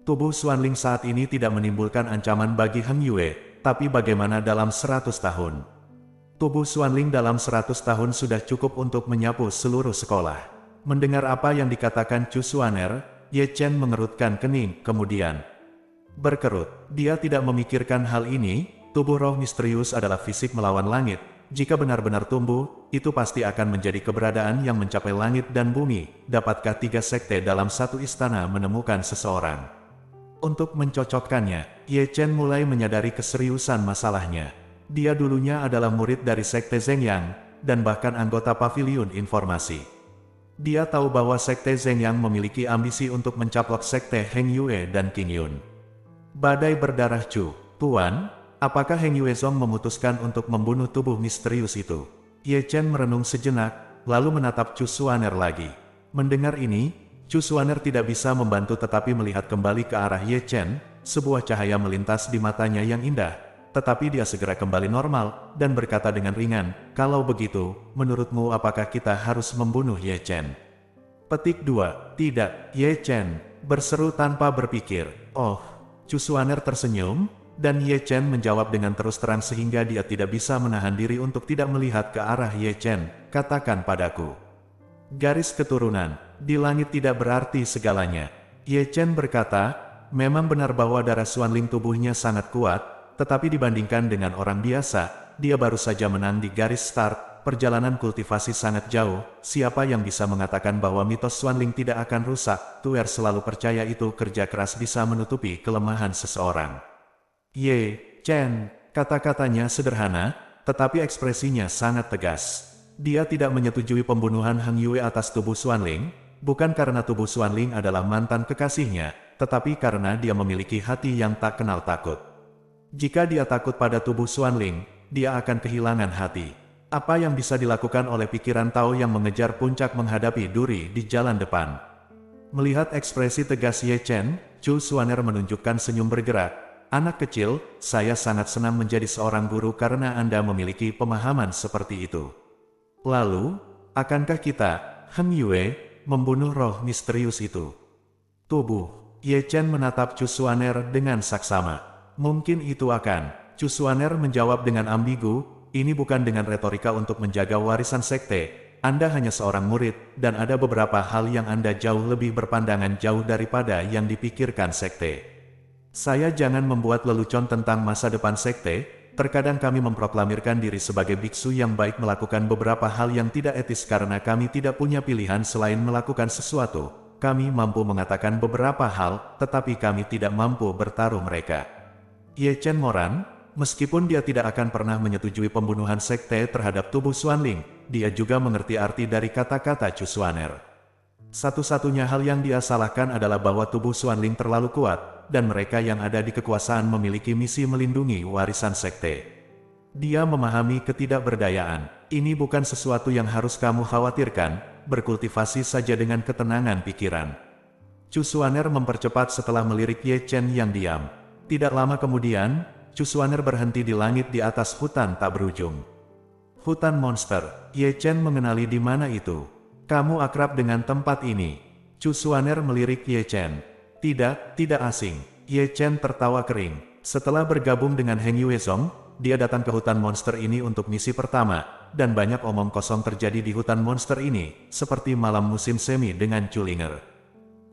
Tubuh Xuanling saat ini tidak menimbulkan ancaman bagi Heng Yue, tapi bagaimana dalam 100 tahun? Tubuh Xuanling dalam 100 tahun sudah cukup untuk menyapu seluruh sekolah. Mendengar apa yang dikatakan Chu Xuaner, Ye Chen mengerutkan kening, kemudian berkerut. Dia tidak memikirkan hal ini, tubuh roh misterius adalah fisik melawan langit. Jika benar-benar tumbuh, itu pasti akan menjadi keberadaan yang mencapai langit dan bumi. Dapatkah 3 sekte dalam satu istana menemukan seseorang? Untuk mencocokkannya, Ye Chen mulai menyadari keseriusan masalahnya. Dia dulunya adalah murid dari Sekte Zhengyang, dan bahkan anggota Paviliun Informasi. Dia tahu bahwa Sekte Zhengyang memiliki ambisi untuk mencaplok Sekte Heng Yue dan Qing Yun. Badai berdarah Chu, Tuan, apakah Heng Yue Zong memutuskan untuk membunuh tubuh misterius itu? Ye Chen merenung sejenak, lalu menatap Chu Xuaner lagi. Mendengar ini, Chu Xuaner tidak bisa membantu tetapi melihat kembali ke arah Ye Chen, sebuah cahaya melintas di matanya yang indah. Tetapi dia segera kembali normal, dan berkata dengan ringan, kalau begitu, menurutmu apakah kita harus membunuh Ye Chen? Petik 2, tidak, Ye Chen, berseru tanpa berpikir. Oh, Chu Xuaner tersenyum, dan Ye Chen menjawab dengan terus terang sehingga dia tidak bisa menahan diri untuk tidak melihat ke arah Ye Chen. Katakan padaku. Garis keturunan, di langit tidak berarti segalanya. Ye Chen berkata, memang benar bahwa darah Xuanling tubuhnya sangat kuat, tetapi dibandingkan dengan orang biasa, dia baru saja menang di garis start, perjalanan kultivasi sangat jauh, siapa yang bisa mengatakan bahwa mitos Xuanling tidak akan rusak, Tuer selalu percaya itu kerja keras bisa menutupi kelemahan seseorang. Ye Chen, kata-katanya sederhana, tetapi ekspresinya sangat tegas. Dia tidak menyetujui pembunuhan Heng Yue atas tubuh Xuanling, bukan karena tubuh Xuanling adalah mantan kekasihnya, tetapi karena dia memiliki hati yang tak kenal takut. Jika dia takut pada tubuh Xuanling, dia akan kehilangan hati. Apa yang bisa dilakukan oleh pikiran Tao yang mengejar puncak menghadapi duri di jalan depan? Melihat ekspresi tegas Ye Chen, Chu Xuaner menunjukkan senyum bergerak. Anak kecil, saya sangat senang menjadi seorang guru karena Anda memiliki pemahaman seperti itu. Lalu, akankah kita, Heng Yue, membunuh roh misterius itu? Tubuh, Ye Chen menatap Chu Xuaner dengan saksama. Mungkin itu akan Chu Xuaner menjawab dengan ambigu, ini bukan dengan retorika untuk menjaga warisan sekte. Anda hanya seorang murid, dan ada beberapa hal yang Anda jauh lebih berpandangan jauh daripada yang dipikirkan sekte. Saya jangan membuat lelucon tentang masa depan sekte. Terkadang kami memproklamirkan diri sebagai biksu yang baik melakukan beberapa hal yang tidak etis karena kami tidak punya pilihan selain melakukan sesuatu. Kami mampu mengatakan beberapa hal, tetapi kami tidak mampu bertaruh mereka. Ye Chen Moran, meskipun dia tidak akan pernah menyetujui pembunuhan sekte terhadap tubuh Xuanling, dia juga mengerti arti dari kata-kata Chu Xuaner. Satu-satunya hal yang dia salahkan adalah bahwa tubuh Xuanling terlalu kuat, dan mereka yang ada di kekuasaan memiliki misi melindungi warisan sekte. Dia memahami ketidakberdayaan. Ini bukan sesuatu yang harus kamu khawatirkan, berkultivasi saja dengan ketenangan pikiran. Chu Xuaner mempercepat setelah melirik Ye Chen yang diam. Tidak lama kemudian, Chu Xuaner berhenti di langit di atas hutan tak berujung. Hutan monster. Ye Chen mengenali di mana itu. Kamu akrab dengan tempat ini. Chu Xuaner melirik Ye Chen. Tidak asing. Ye Chen tertawa kering. Setelah bergabung dengan Heng Yuezong, dia datang ke hutan monster ini untuk misi pertama, dan banyak omong kosong terjadi di hutan monster ini, seperti malam musim semi dengan Chulinger.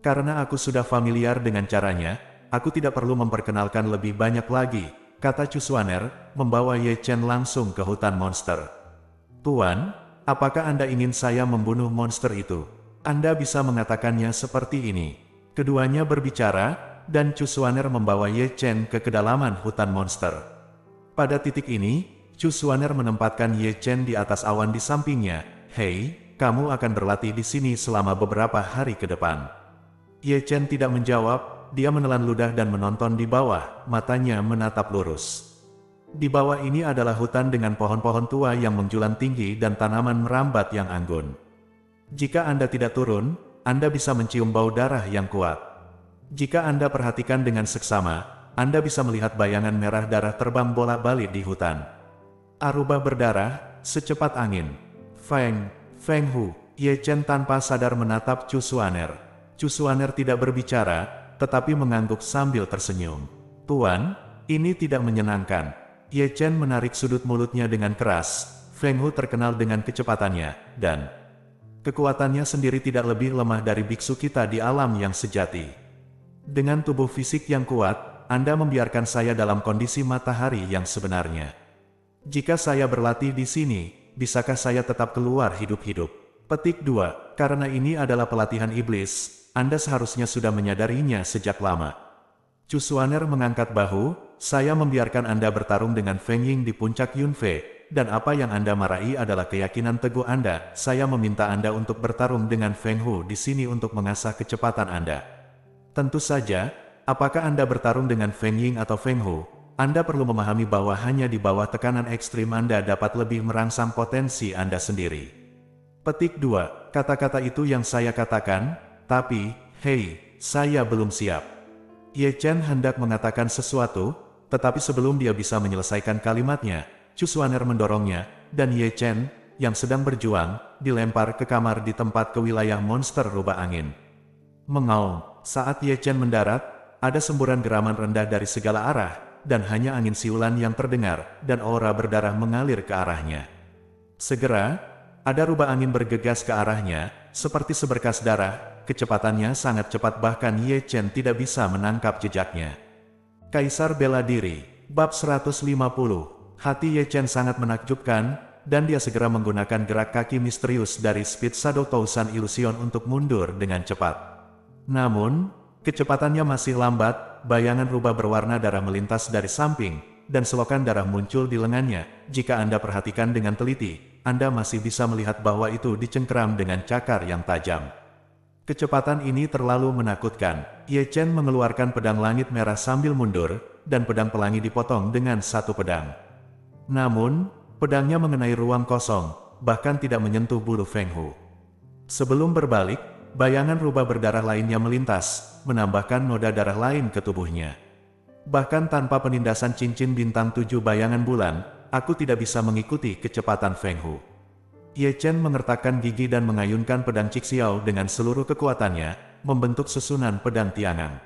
Karena aku sudah familiar dengan caranya, aku tidak perlu memperkenalkan lebih banyak lagi, kata Chu Xuaner, membawa Ye Chen langsung ke hutan monster. Tuan, apakah Anda ingin saya membunuh monster itu? Anda bisa mengatakannya seperti ini. Keduanya berbicara, dan Chu Xuaner membawa Ye Chen ke kedalaman hutan monster. Pada titik ini, Chu Xuaner menempatkan Ye Chen di atas awan di sampingnya. Hei, kamu akan berlatih di sini selama beberapa hari ke depan. Ye Chen tidak menjawab, dia menelan ludah dan menonton di bawah, matanya menatap lurus. Di bawah ini adalah hutan dengan pohon-pohon tua yang menjulang tinggi dan tanaman merambat yang anggun. Jika Anda tidak turun, Anda bisa mencium bau darah yang kuat. Jika Anda perhatikan dengan seksama, Anda bisa melihat bayangan merah darah terbang bolak-balik di hutan. Aruba berdarah, secepat angin. Feng Hu. Ye Chen tanpa sadar menatap Chu Xuaner. Chu Xuaner tidak berbicara, tetapi mengangguk sambil tersenyum. Tuan, ini tidak menyenangkan. Ye Chen menarik sudut mulutnya dengan keras. Feng Hu terkenal dengan kecepatannya, dan kekuatannya sendiri tidak lebih lemah dari biksu kita di alam yang sejati. Dengan tubuh fisik yang kuat, Anda membiarkan saya dalam kondisi matahari yang sebenarnya. Jika saya berlatih di sini, bisakah saya tetap keluar hidup-hidup? Petik 2. Karena ini adalah pelatihan iblis, Anda seharusnya sudah menyadarinya sejak lama. Chu Xuaner mengangkat bahu, saya membiarkan Anda bertarung dengan Feng Ying di puncak Yunfei, dan apa yang Anda marahi adalah keyakinan teguh Anda. Saya meminta Anda untuk bertarung dengan Feng Hu di sini untuk mengasah kecepatan Anda. Tentu saja, apakah Anda bertarung dengan Feng Ying atau Feng Hu, Anda perlu memahami bahwa hanya di bawah tekanan ekstrim Anda dapat lebih merangsang potensi Anda sendiri. Petik 2. Kata-kata itu yang saya katakan, tapi, hei, saya belum siap. Ye Chen hendak mengatakan sesuatu, tetapi sebelum dia bisa menyelesaikan kalimatnya, Chu Xuaner mendorongnya, dan Ye Chen, yang sedang berjuang, dilempar ke kamar di tempat ke wilayah monster rubah angin. Mengaum, saat Ye Chen mendarat, ada semburan geraman rendah dari segala arah, dan hanya angin siulan yang terdengar, dan aura berdarah mengalir ke arahnya. Segera, ada rubah angin bergegas ke arahnya, seperti seberkas darah, kecepatannya sangat cepat bahkan Ye Chen tidak bisa menangkap jejaknya. Kaisar bela diri, bab 150. Hati Ye Chen sangat menakjubkan, dan dia segera menggunakan gerak kaki misterius dari Speed Shadow Thousand Illusion untuk mundur dengan cepat. Namun, kecepatannya masih lambat, bayangan rubah berwarna darah melintas dari samping, dan selokan darah muncul di lengannya. Jika Anda perhatikan dengan teliti, Anda masih bisa melihat bahwa itu dicengkeram dengan cakar yang tajam. Kecepatan ini terlalu menakutkan. Ye Chen mengeluarkan pedang langit merah sambil mundur, dan pedang pelangi dipotong dengan satu pedang. Namun, pedangnya mengenai ruang kosong, bahkan tidak menyentuh bulu Feng Hu. Sebelum berbalik, bayangan rubah berdarah lainnya melintas, menambahkan noda darah lain ke tubuhnya. Bahkan tanpa penindasan cincin bintang 7 bayangan bulan, aku tidak bisa mengikuti kecepatan Feng Hu. Ye Chen mengertakkan gigi dan mengayunkan pedang Cixiao dengan seluruh kekuatannya, membentuk susunan pedang tiangan.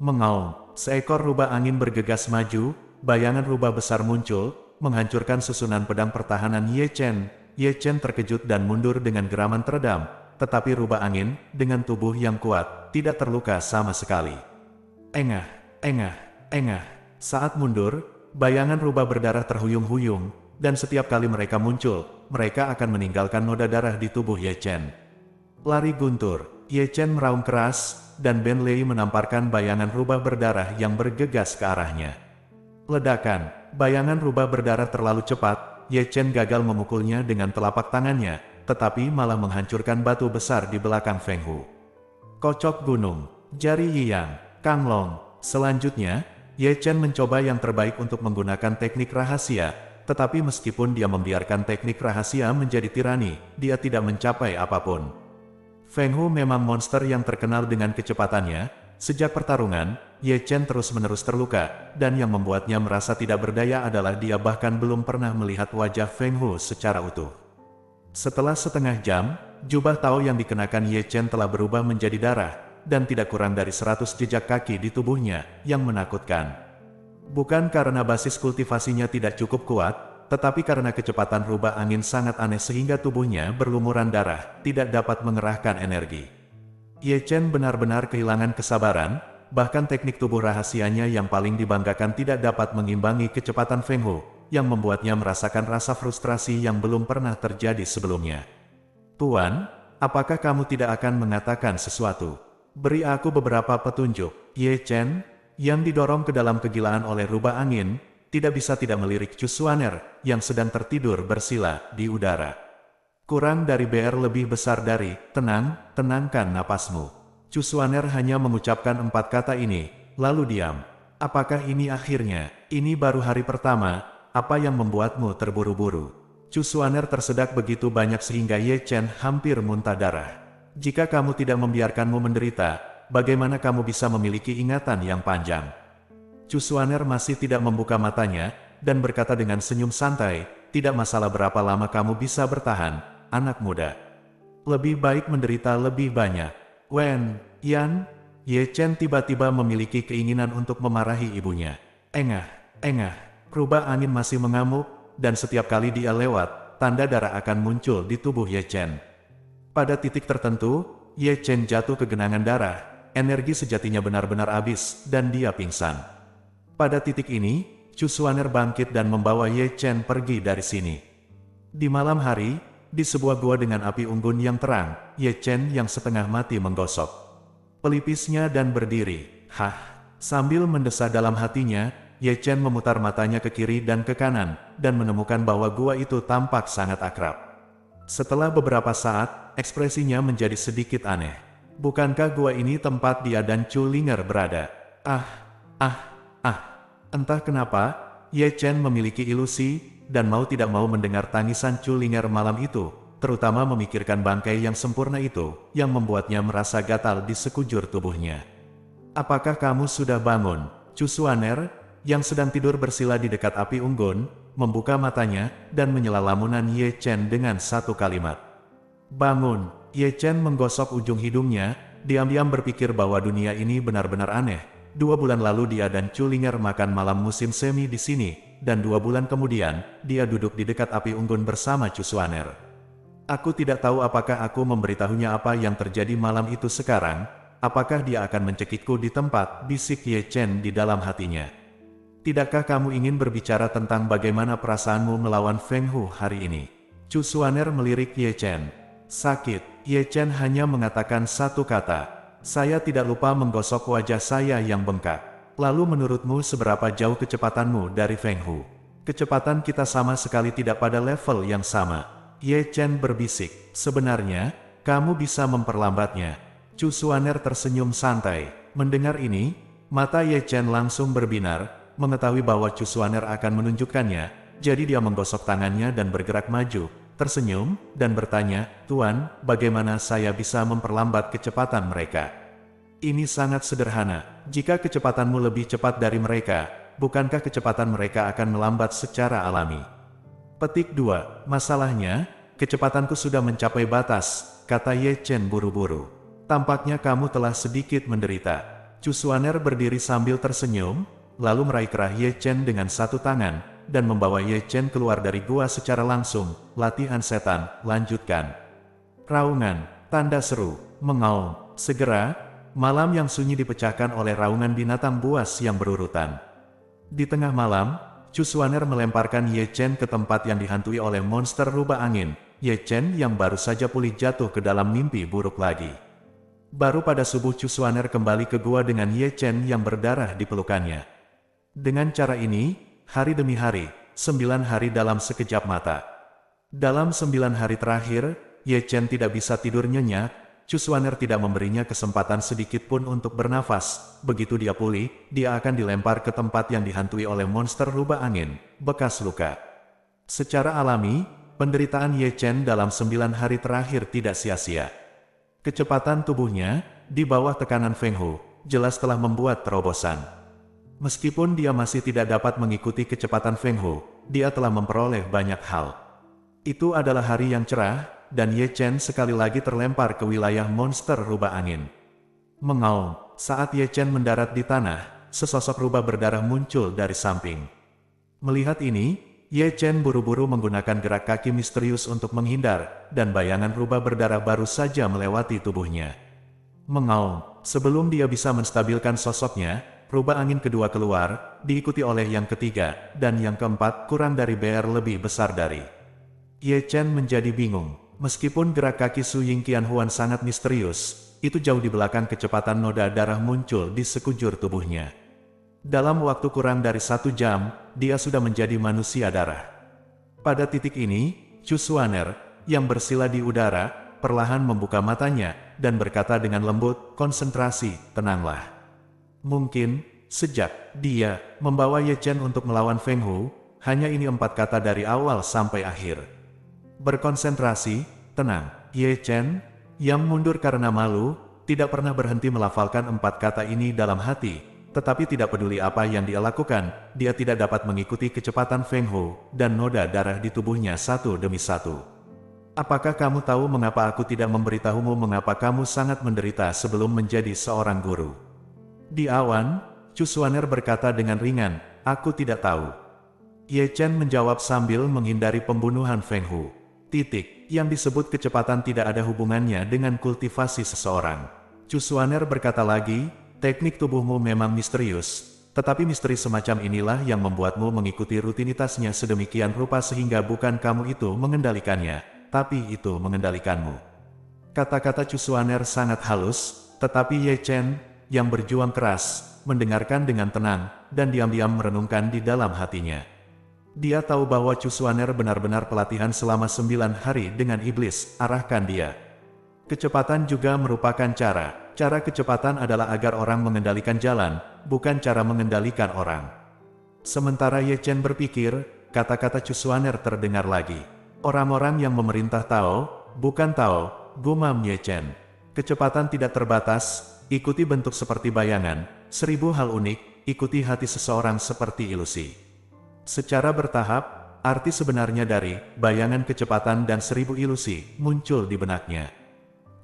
Mengaum, seekor rubah angin bergegas maju, bayangan rubah besar muncul, menghancurkan susunan pedang pertahanan Ye Chen. Ye Chen terkejut dan mundur dengan geraman teredam, tetapi rubah angin, dengan tubuh yang kuat, tidak terluka sama sekali. Engah, engah, engah. Saat mundur, bayangan rubah berdarah terhuyung-huyung, dan setiap kali mereka muncul, mereka akan meninggalkan noda darah di tubuh Ye Chen. Lari guntur, Ye Chen meraung keras, dan Ben Lei menamparkan bayangan rubah berdarah yang bergegas ke arahnya. Ledakan, bayangan rubah berdarah terlalu cepat, Ye Chen gagal memukulnya dengan telapak tangannya, tetapi malah menghancurkan batu besar di belakang Feng Hu. Kocok gunung, jari Yiyang, Kang Long. Selanjutnya, Ye Chen mencoba yang terbaik untuk menggunakan teknik rahasia, tetapi meskipun dia membiarkan teknik rahasia menjadi tirani, dia tidak mencapai apapun. Feng Hu memang monster yang terkenal dengan kecepatannya. Sejak pertarungan, Ye Chen terus-menerus terluka, dan yang membuatnya merasa tidak berdaya adalah dia bahkan belum pernah melihat wajah Feng Hu secara utuh. Setelah setengah jam, jubah Tao yang dikenakan Ye Chen telah berubah menjadi darah, dan tidak kurang dari 100 jejak kaki di tubuhnya, yang menakutkan. Bukan karena basis kultivasinya tidak cukup kuat, tetapi karena kecepatan rubah angin sangat aneh sehingga tubuhnya berlumuran darah, tidak dapat mengerahkan energi. Ye Chen benar-benar kehilangan kesabaran, bahkan teknik tubuh rahasianya yang paling dibanggakan tidak dapat mengimbangi kecepatan Feng Hu, yang membuatnya merasakan rasa frustrasi yang belum pernah terjadi sebelumnya. Tuan, apakah kamu tidak akan mengatakan sesuatu? Beri aku beberapa petunjuk. Ye Chen, yang didorong ke dalam kegilaan oleh rubah angin, tidak bisa tidak melirik Chu Xuaner, yang sedang tertidur bersila di udara. Kurang dari BR lebih besar dari, tenangkan napasmu. Chu Xuaner hanya mengucapkan 4 kata ini, lalu diam. Apakah ini akhirnya? Ini baru hari pertama, apa yang membuatmu terburu-buru? Chu Xuaner tersedak begitu banyak sehingga Ye Chen hampir muntah darah. Jika kamu tidak membiarkanmu menderita, bagaimana kamu bisa memiliki ingatan yang panjang? Chu Xuaner masih tidak membuka matanya, dan berkata dengan senyum santai, tidak masalah berapa lama kamu bisa bertahan, anak muda. Lebih baik menderita lebih banyak. Wen, Yan, Ye Chen tiba-tiba memiliki keinginan untuk memarahi ibunya. Engah, rubah angin masih mengamuk, dan setiap kali dia lewat, tanda darah akan muncul di tubuh Ye Chen. Pada titik tertentu, Ye Chen jatuh ke genangan darah, energi sejatinya benar-benar habis, dan dia pingsan. Pada titik ini, Chu Xuaner bangkit dan membawa Ye Chen pergi dari sini. Di malam hari, di sebuah gua dengan api unggun yang terang, Ye Chen yang setengah mati menggosok pelipisnya dan berdiri. Sambil mendesah dalam hatinya, Ye Chen memutar matanya ke kiri dan ke kanan, dan menemukan bahwa gua itu tampak sangat akrab. Setelah beberapa saat, ekspresinya menjadi sedikit aneh. Bukankah gua ini tempat dia dan Chu Linger berada? Entah kenapa, Ye Chen memiliki ilusi, dan mau tidak mau mendengar tangisan Chu Linger malam itu, terutama memikirkan bangkai yang sempurna itu, yang membuatnya merasa gatal di sekujur tubuhnya. Apakah kamu sudah bangun? Chu Xuaner, yang sedang tidur bersila di dekat api unggun, membuka matanya, dan menyela lamunan Ye Chen dengan satu kalimat. Bangun. Ye Chen menggosok ujung hidungnya, diam-diam berpikir bahwa dunia ini benar-benar aneh. 2 bulan lalu dia dan Chu Linger makan malam musim semi di sini, dan 2 bulan kemudian, dia duduk di dekat api unggun bersama Chu Xuaner. Aku tidak tahu apakah aku memberitahunya apa yang terjadi malam itu sekarang, apakah dia akan mencekikku di tempat, bisik Ye Chen di dalam hatinya. Tidakkah kamu ingin berbicara tentang bagaimana perasaanmu melawan Feng Hu hari ini? Chu Xuaner melirik Ye Chen. Sakit. Ye Chen hanya mengatakan satu kata. Saya tidak lupa menggosok wajah saya yang bengkak. Lalu menurutmu seberapa jauh kecepatanmu dari Feng Hu? Kecepatan kita sama sekali tidak pada level yang sama. Ye Chen berbisik. Sebenarnya, kamu bisa memperlambatnya. Chu Xuaner tersenyum santai. Mendengar ini, mata Ye Chen langsung berbinar, mengetahui bahwa Chu Xuaner akan menunjukkannya, jadi dia menggosok tangannya dan bergerak maju, tersenyum, dan bertanya, Tuan, bagaimana saya bisa memperlambat kecepatan mereka? Ini sangat sederhana. Jika kecepatanmu lebih cepat dari mereka, bukankah kecepatan mereka akan melambat secara alami? Petik 2. Masalahnya, kecepatanku sudah mencapai batas, kata Ye Chen buru-buru. Tampaknya kamu telah sedikit menderita. Chu Xuaner berdiri sambil tersenyum, lalu meraih kerah Ye Chen dengan satu tangan, dan membawa Ye Chen keluar dari gua secara langsung. Latihan setan, lanjutkan. Raungan, tanda seru, mengaum. Segera, malam yang sunyi dipecahkan oleh raungan binatang buas yang berurutan. Di tengah malam, Chu Xuaner melemparkan Ye Chen ke tempat yang dihantui oleh monster rubah angin. Ye Chen yang baru saja pulih jatuh ke dalam mimpi buruk lagi. Baru pada subuh Chu Xuaner kembali ke gua dengan Ye Chen yang berdarah di pelukannya. Dengan cara ini, hari demi hari, 9 hari dalam sekejap mata. Dalam 9 hari terakhir, Ye Chen tidak bisa tidur nyenyak. Chu Xuaner tidak memberinya kesempatan sedikit pun untuk bernafas. Begitu dia pulih, dia akan dilempar ke tempat yang dihantui oleh monster rubah angin, bekas luka. Secara alami, penderitaan Ye Chen dalam 9 hari terakhir tidak sia-sia. Kecepatan tubuhnya, di bawah tekanan Feng Hu, jelas telah membuat terobosan. Meskipun dia masih tidak dapat mengikuti kecepatan Feng Hu, dia telah memperoleh banyak hal. Itu adalah hari yang cerah, dan Ye Chen sekali lagi terlempar ke wilayah monster rubah angin. Mengaum, saat Ye Chen mendarat di tanah, sesosok rubah berdarah muncul dari samping. Melihat ini, Ye Chen buru-buru menggunakan gerak kaki misterius untuk menghindar, dan bayangan rubah berdarah baru saja melewati tubuhnya. Mengaum, sebelum dia bisa menstabilkan sosoknya, rubah angin kedua keluar, diikuti oleh yang ketiga, dan yang keempat kurang dari BR lebih besar dari. Ye Chen menjadi bingung. Meskipun gerak kaki Su Ying Qianhuan sangat misterius, itu jauh di belakang kecepatan noda darah muncul di sekujur tubuhnya. Dalam waktu kurang dari 1 jam, dia sudah menjadi manusia darah. Pada titik ini, Chu Xuaner, yang bersila di udara, perlahan membuka matanya, dan berkata dengan lembut, konsentrasi, tenanglah. Mungkin, sejak dia membawa Ye Chen untuk melawan Feng Hu, hanya ini 4 kata dari awal sampai akhir. Berkonsentrasi, tenang. Ye Chen, yang mundur karena malu, tidak pernah berhenti melafalkan 4 kata ini dalam hati, tetapi tidak peduli apa yang dia lakukan, dia tidak dapat mengikuti kecepatan Feng Hu, dan noda darah di tubuhnya satu demi satu. Apakah kamu tahu mengapa aku tidak memberitahumu mengapa kamu sangat menderita sebelum menjadi seorang guru? Di awan, Chu Xuaner berkata dengan ringan, aku tidak tahu. Ye Chen menjawab sambil menghindari pembunuhan Feng Hu. Yang disebut kecepatan tidak ada hubungannya dengan kultivasi seseorang. Chu Xuaner berkata lagi, teknik tubuhmu memang misterius, tetapi misteri semacam inilah yang membuatmu mengikuti rutinitasnya sedemikian rupa sehingga bukan kamu itu mengendalikannya, tapi itu mengendalikanmu. Kata-kata Chu Xuaner sangat halus, tetapi Ye Chen, yang berjuang keras, mendengarkan dengan tenang, dan diam-diam merenungkan di dalam hatinya. Dia tahu bahwa Chu Xuaner benar-benar pelatihan selama 9 hari dengan iblis, arahkan dia. Kecepatan juga merupakan cara. Cara kecepatan adalah agar orang mengendalikan jalan, bukan cara mengendalikan orang. Sementara Ye Chen berpikir, kata-kata Chu Xuaner terdengar lagi. Orang-orang yang memerintah Tao, bukan Tao, gumam Ye Chen. Kecepatan tidak terbatas, ikuti bentuk seperti bayangan, 1000 hal unik, ikuti hati seseorang seperti ilusi. Secara bertahap, arti sebenarnya dari bayangan kecepatan dan 1000 ilusi muncul di benaknya.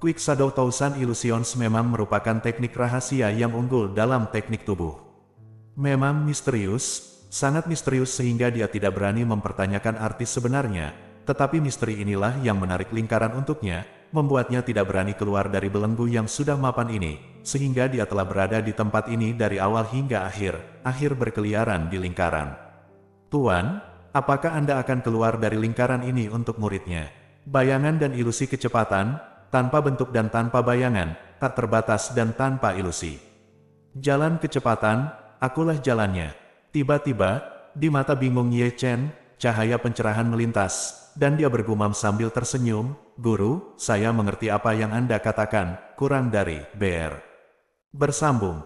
Quick Shadow Thousand Illusions memang merupakan teknik rahasia yang unggul dalam teknik tubuh. Memang misterius, sangat misterius sehingga dia tidak berani mempertanyakan arti sebenarnya, tetapi misteri inilah yang menarik lingkaran untuknya, membuatnya tidak berani keluar dari belenggu yang sudah mapan ini, sehingga dia telah berada di tempat ini dari awal hingga akhir berkeliaran di lingkaran. Tuan, apakah Anda akan keluar dari lingkaran ini untuk muridnya? Bayangan dan ilusi kecepatan, tanpa bentuk dan tanpa bayangan, tak terbatas dan tanpa ilusi. Jalan kecepatan, akulah jalannya. Tiba-tiba, di mata bingung Ye Chen, cahaya pencerahan melintas, dan dia bergumam sambil tersenyum, Guru, saya mengerti apa yang Anda katakan, kurang dari BR. Bersambung.